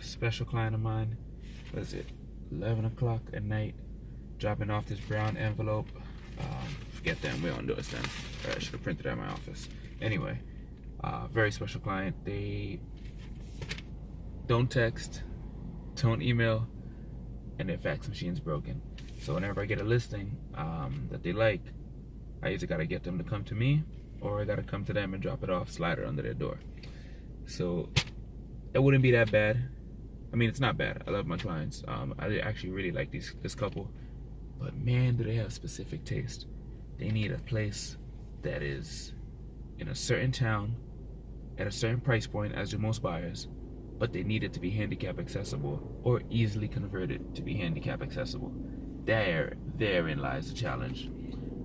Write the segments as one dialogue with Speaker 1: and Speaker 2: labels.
Speaker 1: special client of mine. What is it? 11 o'clock at night. Dropping off this brown envelope. Forget them. We don't do it then. I should have printed it at my office. Anyway, very special client. They don't text, don't email, and their fax machine's broken. So whenever I get a listing that they like, I either gotta get them to come to me, or I gotta come to them and drop it off, slide it under their door. So it wouldn't be that bad. I mean, it's not bad. I love my clients. I actually really like this couple, but man, do they have specific taste. They need a place that is in a certain town at a certain price point, as do most buyers, but they need it to be handicap accessible or easily converted to be handicap accessible. Therein lies the challenge.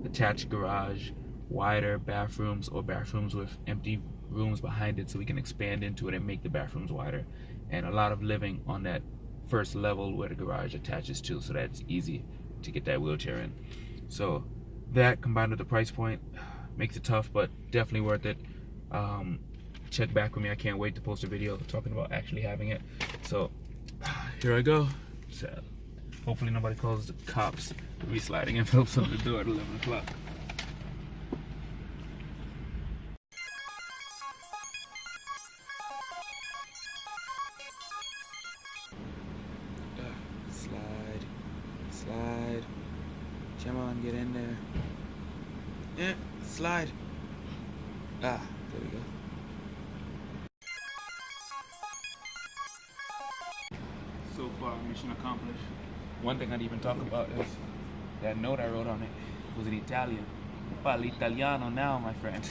Speaker 1: Attached garage, wider bathrooms, or bathrooms with empty rooms behind it so we can expand into it and make the bathrooms wider, and a lot of living on that first level where the garage attaches to, so that's easy to get that wheelchair in. So that combined with the price point makes it tough, but definitely worth it. Check back with me. I can't wait to post a video talking about actually having it. So here I go. So hopefully nobody calls the cops resliding envelopes on the door at 11 o'clock. Slide. Come on, get in there. Yeah, slide. There we go. So far, mission accomplished. One thing I didn't even talk about is that note I wrote on it was in Italian. Parlo italiano now, my friend.